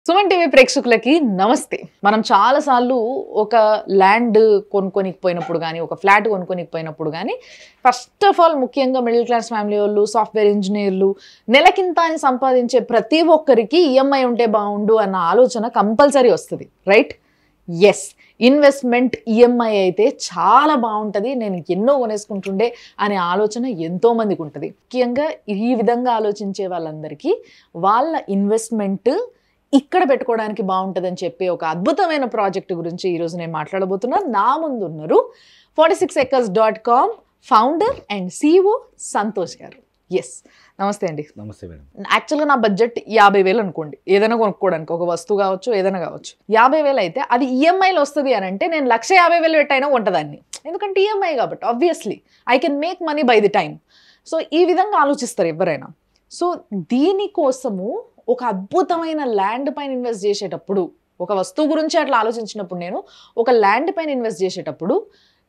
Suman TV ప్రేక్షకులకి నమస్తే. మనం చాలా సార్లు ఒక ల్యాండ్ కొనుక్కోనికపోయినప్పుడు కానీ, ఒక ఫ్లాట్ కొనుక్కోనికపోయినప్పుడు కానీ, ఫస్ట్ ఆఫ్ ఆల్ ముఖ్యంగా మిడిల్ క్లాస్ ఫ్యామిలీ వాళ్ళు, సాఫ్ట్వేర్ ఇంజనీర్లు, నెలకింత అని సంపాదించే ప్రతి ఒక్కరికి ఈఎంఐ ఉంటే బాగుండు అన్న ఆలోచన కంపల్సరీ వస్తుంది, రైట్? ఎస్, ఇన్వెస్ట్మెంట్ ఈఎంఐ అయితే చాలా బాగుంటుంది, నేను ఎన్నో కొనేసుకుంటుండే అనే ఆలోచన ఎంతో మందికి ఉంటుంది. ముఖ్యంగా ఈ విధంగా ఆలోచించే వాళ్ళందరికీ వాళ్ళ ఇన్వెస్ట్మెంట్ ఇక్కడ పెట్టుకోవడానికి బాగుంటుందని చెప్పి ఒక అద్భుతమైన ప్రాజెక్ట్ గురించి ఈరోజు నేను మాట్లాడబోతున్నా. నా ముందు ఉన్నారు 46acres.com founder and CEO Santosh గారు. ఎస్, నమస్తే అండి. నమస్తే మేడం. యాక్చువల్గా నా బడ్జెట్ 50,000 అనుకోండి, ఏదైనా కొనుక్కోవడానికి, ఒక వస్తువు కావచ్చు, ఏదైనా కావచ్చు. 50,000 అయితే అది ఈఎంఐలో వస్తుంది అని అంటే నేను 150,000 పెట్టైనా ఉంటుందాన్ని, ఎందుకంటే ఈఎంఐ కాబట్టి obviously I can make money by the time. So ఈ విధంగా ఆలోచిస్తారు ఎవరైనా. సో దీనికోసము ఒక అద్భుతమైన ల్యాండ్ పైన ఇన్వెస్ట్ చేసేటప్పుడు, ఒక వస్తువు గురించి అట్లా ఆలోచించినప్పుడు, నేను ఒక ల్యాండ్ పైన ఇన్వెస్ట్ చేసేటప్పుడు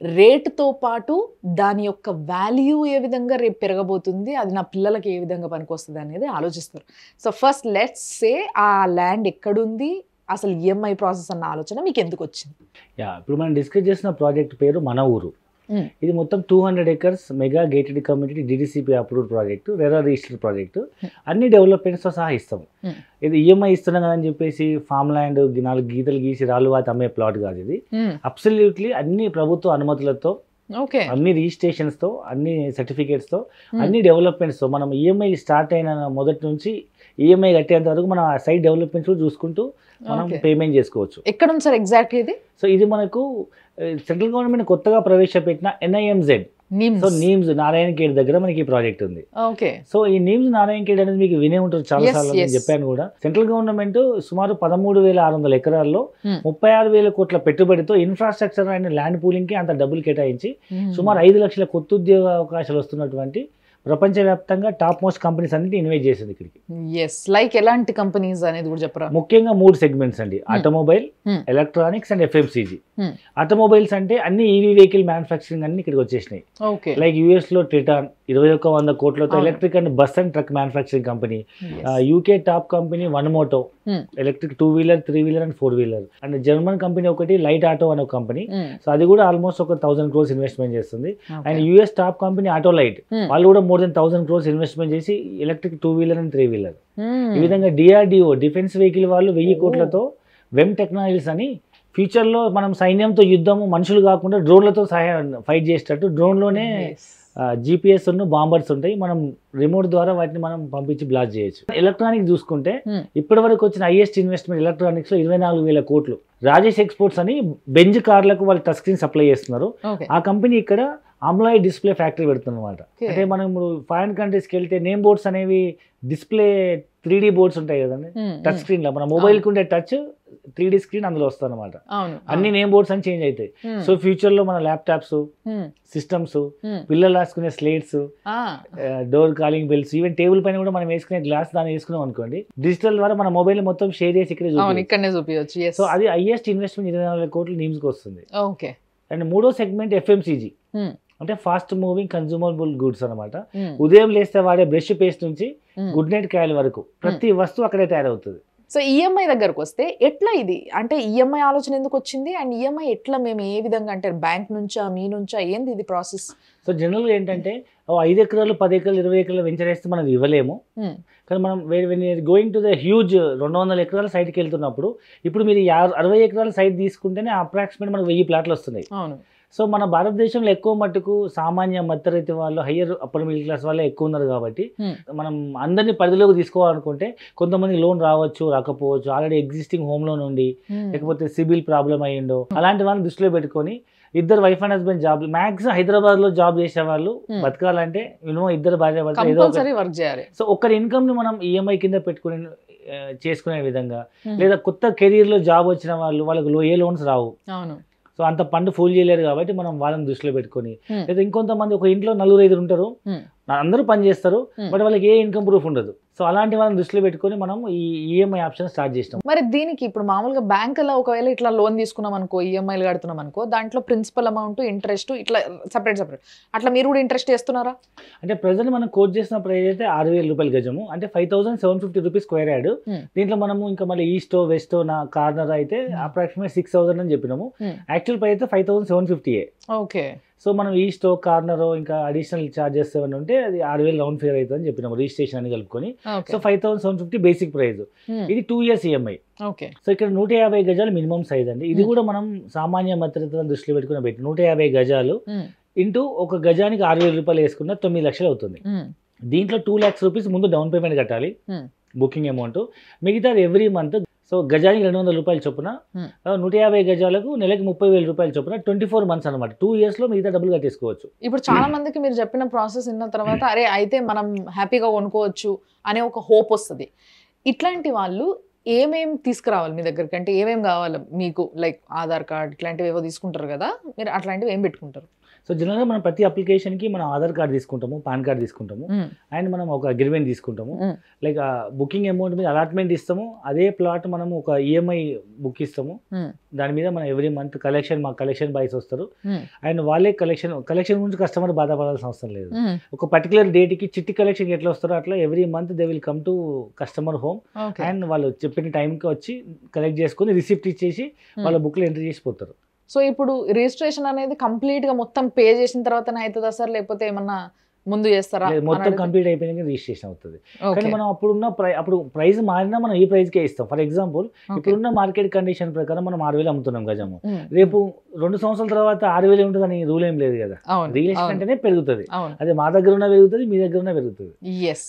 రేటుతో పాటు దాని యొక్క వాల్యూ ఏ విధంగా రేపు పెరగబోతుంది, అది నా పిల్లలకి ఏ విధంగా పనికొస్తుంది అనేది ఆలోచిస్తారు. సో ఫస్ట్ లెట్స్ సే ఆ ల్యాండ్ ఎక్కడుంది, అసలు ఈఎంఐ ప్రాసెస్ అన్న ఆలోచన మీకు ఎందుకు వచ్చింది? ఇప్పుడు మనం డిస్కస్ చేసిన ప్రాజెక్ట్ పేరు మన ఊరు. ఇది మొత్తం 200 acres mega gated community DDCP approved project, RERA registered project. అన్ని డెవలప్మెంట్స్తో సహా ఇస్తాము. ఇది ఈఎంఐ ఇస్తున్నాం కదా అని చెప్పేసి ఫామ్ ల్యాండ్ 4 గీతలు గీసి రాళ్ళు వాత అమ్మే ప్లాట్ కాదు ఇది. అబ్సల్యూట్లీ అన్ని ప్రభుత్వ అనుమతులతో, అన్ని రిజిస్ట్రేషన్స్తో, అన్ని సర్టిఫికేట్స్తో, అన్ని డెవలప్మెంట్స్తో మనం ఈఎంఐ స్టార్ట్ అయిన మొదటి నుంచి ఈఎంఐ కట్టేంత వరకు మనం ఆ సైట్ డెవలప్మెంట్స్ చూసుకుంటూ మనం పేమెంట్ చేసుకోవచ్చు. ఎక్కడ ఉంది సార్ ఎగ్జాక్ట్ ఇది? సో ఇది మనకు సెంట్రల్ గవర్నమెంట్ కొత్తగా ప్రవేశపెట్టిన NIMZ, సో నీమ్స్ నారాయణఖేడ్ దగ్గర మనకి ఈ ప్రాజెక్ట్ ఉంది. సో ఈ నీమ్స్ నారాయణఖేడ్ అనేది మీకు వినే ఉంటారు చాలా సార్లు, నేను చెప్పాను కూడా. సెంట్రల్ గవర్నమెంట్ సుమారు 13,600 ఎకరాల్లో 36,000 కోట్ల పెట్టుబడితో ఇన్ఫ్రాస్ట్రక్చర్ అండ్ ల్యాండ్ పూలింగ్ కి అంత డబ్బులు కేటాయించి సుమారు 5 లక్షల కొత్త ఉద్యోగ అవకాశాలు వస్తున్నటువంటి ప్రపంచవ్యాప్తంగా టాప్ మోస్ట్ కంపెనీస్ అన్నిటి ఇన్వైట్ చేసింది ఇక్కడికి. లైక్ ఎలాంటి కంపెనీస్ అనేది కూడా చెప్పరా? ముఖ్యంగా 3 సెగ్మెంట్స్ అండి: automobile, electronics and FMCG. Automobiles అంటే అన్ని EV వెహికల్ మ్యానుఫ్యాక్చరింగ్ అన్ని ఇక్కడికి వచ్చేసినాయి. లైక్ US లో ట్రిటాన్ 2100 కోట్లతో electric and bus and truck manufacturing company. UK top company one Moto, electric 2-wheeler, 3-wheeler and 4-wheeler. And German company ఒకటి light auto అనే కంపెనీ. సో అది కూడా ఆల్మోస్ట్ ఒక 1,000 crores ఇన్వెస్ట్మెంట్ చేస్తుంది. And US top company auto light, వాళ్ళు కూడా more than 1,000 crores investment చేసి ఎలక్ట్రిక్ 2-wheeler అండ్ 3-wheeler. ఈ విధంగా DRDO డిఫెన్స్ వెహికల్ వాళ్ళు 1000 కోట్లతో వెమ్ టెక్నాలజీస్ అని ఫ్యూచర్లో మనం సైన్యంతో యుద్ధము, మనుషులు కాకుండా డ్రోన్లతో ఫైట్ చేసేటట్టు డ్రోన్లోనే GPS బాంబర్స్ ఉంటాయి, మనం రిమోట్ ద్వారా వాటిని మనం పంపించి బ్లాస్ట్ చేయొచ్చు. ఎలక్ట్రానిక్ చూసుకుంటే ఇప్పటి వరకు వచ్చిన హైయెస్ట్ ఇన్వెస్ట్మెంట్ ఎలక్ట్రానిక్స్ లో 24,000 కోట్లు. రాజేష్ ఎక్స్పోర్ట్స్ అని బెంజ్ కార్లకు వాళ్ళు టచ్ స్క్రీన్ సప్లై చేస్తున్నారు. ఆ కంపెనీ ఇక్కడ అమ్లాయ్ డిస్ప్లే ఫ్యాక్టరీ పెడుతుందన్నమాట. అంటే మనం ఇప్పుడు ఫారిన్ కంట్రీస్కి వెళ్తే నేమ్ బోర్డ్స్ అనేవి డిస్ప్లే 3D బోర్డ్స్ ఉంటాయి కదండి, టచ్ స్క్రీన్ లో మన మొబైల్ కు ఉండే టచ్ 3D స్క్రీన్ అందులో వస్తుంది అనమాట. అన్ని నేమ్ బోర్డ్స్ అని చేంజ్ అవుతాయి. సో ఫ్యూచర్ లో మన ల్యాప్టాప్స్, సిస్టమ్స్, పిల్లలు రాసుకునే slates, door calling bells, even table పైన కూడా మనం వేసుకునే గ్లాస్ దాన్ని వేసుకున్నాం అనుకోండి, డిజిటల్ ద్వారా మన మొబైల్ మొత్తం షేర్ చేసి ఇక్కడే చూపించవచ్చు. సో అది హైయెస్ట్ ఇన్వెస్ట్మెంట్ 24,000 కోట్లు నీమ్స్ కి వస్తుంది. అండ్ మూడో సెగ్మెంట్ FMCG, అంటే ఫాస్ట్ మూవింగ్ కన్స్యూమబుల్ గుడ్స్ అనమాట. ఉదయం లేస్తే వాడే బ్రష్ పేస్ట్ నుంచి గుడ్ నైట్ కాయల వరకు ప్రతి వస్తువు అక్కడే తయారవుతుంది. సో ఈఎంఐ దగ్గరకు వస్తే ఎట్లా ఇది, అంటే ఈఎంఐ ఆలోచన ఎందుకు వచ్చింది, అండ్ ఈఎంఐ ఎట్లా మేము ఏ విధంగా, అంటే బ్యాంక్ నుంచా మీ నుంచా, ఏంది ఇది ప్రాసెస్? సో జనరల్గా ఏంటంటే 5 ఎకరాలు 10 ఎకరాలు 20 ఎకరాలు వెంచర్ వేస్తే మనం ఇవ్వలేము. కానీ మనం గోయింగ్ టు ద హ్యూజ్ 200 ఎకరాల సైట్కి వెళ్తున్నప్పుడు, ఇప్పుడు మీరు 60 ఎకరాల సైట్ తీసుకుంటేనే అప్రాక్సిమేట్ మనకు 1000 ప్లాట్లు వస్తున్నాయి. సో మన భారతదేశంలో ఎక్కువ మట్టుకు సామాన్య మధ్యతరగతి వాళ్ళు, హయ్యర్ అప్పర్ మిడిల్ క్లాస్ వాళ్ళే ఎక్కువ ఉన్నారు కాబట్టి మనం అందరినీ పరిధిలోకి తీసుకోవాలనుకుంటే కొంతమంది లోన్ రావచ్చు, రాకపోవచ్చు, ఆల్రెడీ ఎగ్జిస్టింగ్ హోమ్ లోన్ ఉండి, లేకపోతే సిబిల్ ప్రాబ్లం అయ్యిండో, అలాంటి వాళ్ళని దృష్టిలో పెట్టుకొని ఇద్దరు wife and husband job, maximum Hyderabad లో జాబ్ చేసే వాళ్ళు బతకాలంటే ఇద్దరు భార్య వర్క్ చేయాలి. సో ఒకరి ఇన్కమ్ ని మనం ఈఎంఐ కింద పెట్టుకుని చేసుకునే విధంగా, లేదా కొత్త కెరీర్ లో జాబ్ వచ్చిన వాళ్ళు, వాళ్ళకి ఏ లోన్స్ రావు, సో అంత ఫండ్ ఫుల్ చేయలేరు కాబట్టి మనం వాళ్ళని దృష్టిలో పెట్టుకొని, లేదా ఇంకొంతమంది ఒక ఇంట్లో 4-5 ఉంటారు, అందరూ పని చేస్తారు, బట్ వాళ్ళకి ఏ ఇన్కమ్ ప్రూఫ్ ఉండదు. సో అలాంటి వాళ్ళని దృష్టిలో పెట్టుకొని మనం ఈ ఈఎంఐ ఆప్షన్ స్టార్ట్ చేస్తాం. మరి దీనికి ఇప్పుడు మామూలుగా బ్యాంకులో ఒకవేళ ఇట్లా లోన్ తీసుకున్నాం అనుకో, ఈఎంఐలు కడుతున్నాం అనుకో, దాంట్లో ప్రిన్సిపల్ అమౌంట్, ఇంట్రెస్ట్ ఇట్లా సపరేట్ అట్లా మీరు కూడా ఇంట్రెస్ట్ చేస్తున్నారా? అంటే ప్రెసెంట్ మనం కోట్ చేసిన ప్రైస్ అయితే 6,000 రూపాయలు గజము, అంటే 5,750 రూపీస్ స్క్వేర్ యార్డ్. దీంట్లో మనము ఇంకా మళ్ళీ ఈస్టో వెస్టో నా కార్నర్ అయితే అప్రాక్సిమేట్ 6,000 అని చెప్పినాము. యాక్చువల్ ప్రైస్ అయితే 5,750. ఓకే. సో మనం ఈస్టో కార్నర్ ఇంకా అడిషనల్ చార్జెస్ ఏమైనా ఉంటే అది 6,000 రౌండ్ ఫిగర్ అవుతుంది అని చెప్పినాము, రిజిస్ట్రేషన్ అని కలుపుకొని. So 5,750 basic price. ఇది 2 years ఈఎంఐ. సో ఇక్కడ 150 గజాలు మినిమం సైజ్ అండి. ఇది కూడా మనం సామాన్య మధ్యతరగతి దృష్టిలో పెట్టుకుని పెట్టి 150 గజాలు ఇంటూ ఒక గజానికి 6,000 రూపాయలు వేసుకున్న 9 లక్షలు అవుతుంది. దీంట్లో 2 lakhs రూపీస్ ముందు డౌన్ పేమెంట్ కట్టాలి, బుకింగ్ అమౌంట్. మిగతా ఎవ్రీ మంత్. సో గజానికి 200 రూపాయలు చొప్పున, 150 గజాలకు నెలకి 30,000 రూపాయలు చొప్పున 24 months అనమాట. 2 years లో మిగతా డబ్బులు కట్టేసుకోవచ్చు. ఇప్పుడు చాలా మందికి మీరు చెప్పిన ప్రాసెస్ విన్న తర్వాత అరే అయితే మనం హ్యాపీగా కొనుక్కోవచ్చు అనే ఒక హోప్ వస్తుంది. ఇట్లాంటి వాళ్ళు ఏమేమి తీసుకురావాలి మీ దగ్గరికి, అంటే ఏమేమి కావాలి మీకు? లైక్ ఆధార్ కార్డ్ ఇట్లాంటివి ఏవో తీసుకుంటారు కదా, మీరు అట్లాంటివి ఏం పెట్టుకుంటారు? సో జనరల్గా మనం ప్రతి అప్లికేషన్కి మనం ఆధార్ కార్డ్ తీసుకుంటాము, పాన్ కార్డ్ తీసుకుంటాము, అండ్ మనం ఒక అగ్రిమెంట్ తీసుకుంటాము. లైక్ బుకింగ్ అమౌంట్ మీద అలాట్మెంట్ ఇస్తాము. అదే ప్లాట్ మనం ఒక ఈఎంఐ బుక్ ఇస్తాము. దాని మీద మనం ఎవ్రీ మంత్ మా కలెక్షన్ బాయ్స్ వస్తారు, అండ్ వాళ్ళే కలెక్షన్ గురించి కస్టమర్ బాధపడాల్సిన అవసరం లేదు. ఒక పర్టికులర్ డేట్కి చిట్టి కలెక్షన్ ఎట్లా వస్తారో అట్లా every month they will come to customer home, and వాళ్ళు చెప్పిన టైంకి వచ్చి కలెక్ట్ చేసుకుని రిసిప్ట్ ఇచ్చేసి వాళ్ళ బుక్లో ఎంట్రీ చేసిపోతారు. సో ఇప్పుడు రిజిస్ట్రేషన్ అనేది కంప్లీట్ గా మొత్తం పే చేసిన తర్వాతనే అవుతుందా సార్, లేకపోతే ఏమన్నా ముందు చేస్తారా? మొత్తం కంప్లీట్ అయిపోయినాక రిజిస్ట్రేషన్ అవుతుంది. కానీ మనం అప్పుడు ప్రైస్ మారినా మనం ఈ ప్రైస్కే ఇస్తాం. ఫర్ ఎగ్జాంపుల్ ఇప్పుడున్న మార్కెట్ కండిషన్ ప్రకారం మనం 6,000 అమ్ముతున్నాం గజము. రేపు 2 సంవత్సరాల తర్వాత 6,000 ఉంటుందని రూల్ ఏం లేదు కదా. రియల్ ఎస్టేట్ అంటేనే పెరుగుతుంది. అదే మా దగ్గర ఉన్న పెరుగుతుంది, మీ దగ్గర ఉన్న పెరుగుతుంది.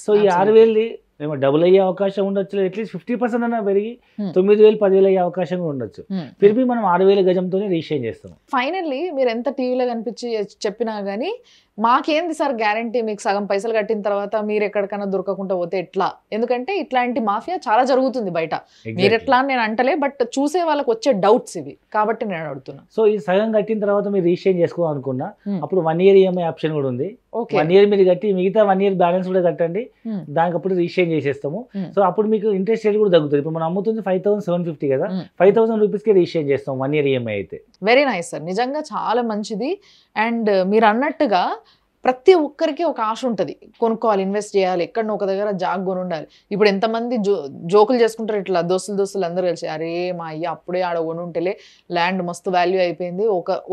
సో ఈ 6,000 ఏమో డబుల్ అయ్యే అవకాశం ఉండొచ్చు, అట్లీస్ట్ 50% అన్నా పెరిగి 9,000 10,000 అయ్యే అవకాశం కూడా ఉండొచ్చు. తిరిగి మనం 6,000 గజంతోనే రిజిస్ట్రేషన్ చేస్తాం. ఫైనల్లీ మీరు ఎంత టీవీలో కనిపించి చెప్పినా కానీ మాకేంది సార్ గ్యారంటీ, మీకు సగం పైసలు కట్టిన తర్వాత మీరు ఎక్కడికైనా దొరకకుండా పోతే ఎట్లా? ఎందుకంటే ఇట్లాంటి మాఫియా చాలా జరుగుతుంది బయట. మీరు ఎట్లా అని నేను అంటలే, బట్ చూసే వాళ్ళకి వచ్చే డౌట్స్ ఇవి కాబట్టి నేను అడుగుతున్నా. సో ఈ సగం కట్టిన తర్వాత మీరు రిజిస్ట్రేషన్ చేసుకోవాలనుకున్నా అప్పుడు 1 year ఈఎంఐ ఆప్షన్ కూడా ఉంది. 1 year మీరు కట్టి మిగతా 1 year బ్యాలెన్స్ కూడా కట్టండి, దానికి అప్పుడు రిజిస్ట్రేషన్ చేసేస్తాము. సో అప్పుడు మీకు ఇంట్రెస్ట్ రేట్ కూడా తగ్గుతుంది. ఇప్పుడు మనం అమ్ముతుంది 5,750 కదా, 5,000 రూపీస్కే రిజిస్ట్రేషన్ చేస్తాం 1 year ఈఎంఐ అయితే. వెరీ నైస్ సార్, నిజంగా చాలా మంచిది. అండ్ మీరు అన్నట్టుగా ప్రతి ఒక్కరికి ఒక ఆశ ఉంటుంది, కొనుక్కోవాలి, ఇన్వెస్ట్ చేయాలి, ఎక్కడో ఒక దగ్గర జాగ్ కొని ఉండాలి. ఇప్పుడు ఎంతమంది జోకులు చేసుకుంటారు ఇట్లా, దోస్తులు అందరూ కలిసి అరే మా అయ్య అప్పుడే ఆడ కొని ఉంటేలే ల్యాండ్ మస్తు వాల్యూ అయిపోయింది,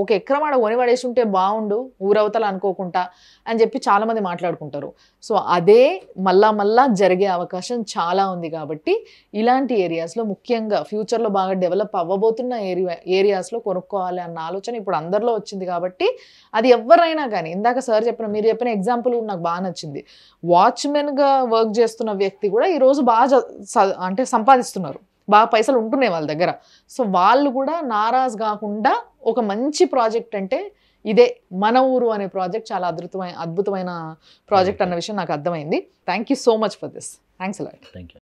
ఒక ఎకరం ఆడ కొని పడేసి ఉంటే బాగుండు ఊరవతల అనుకోకుండా అని చెప్పి చాలా మంది మాట్లాడుకుంటారు. సో అదే మళ్ళా జరిగే అవకాశం చాలా ఉంది. కాబట్టి ఇలాంటి ఏరియాస్లో ముఖ్యంగా ఫ్యూచర్లో బాగా డెవలప్ అవ్వబోతున్న ఏరియాస్లో కొనుక్కోవాలి అన్న ఆలోచన ఇప్పుడు అందరిలో వచ్చింది. కాబట్టి అది ఎవరైనా కానీ, ఇందాక సార్ మీరు చెప్పిన ఎగ్జాంపుల్ నాకు బాగా నచ్చింది. వాచ్మెన్గా వర్క్ చేస్తున్న వ్యక్తి కూడా ఈరోజు బాగా అంటే సంపాదిస్తున్నారు, బాగా పైసలు ఉంటున్నాయి వాళ్ళ దగ్గర. సో వాళ్ళు కూడా నారాజ్ కాకుండా ఒక మంచి ప్రాజెక్ట్ అంటే ఇదే మన ఊరు అనే ప్రాజెక్ట్ చాలా అద్భుతమైన ప్రాజెక్ట్ అన్న విషయం నాకు అర్థమైంది. Thank you so much for this. Thanks a lot. Thank you.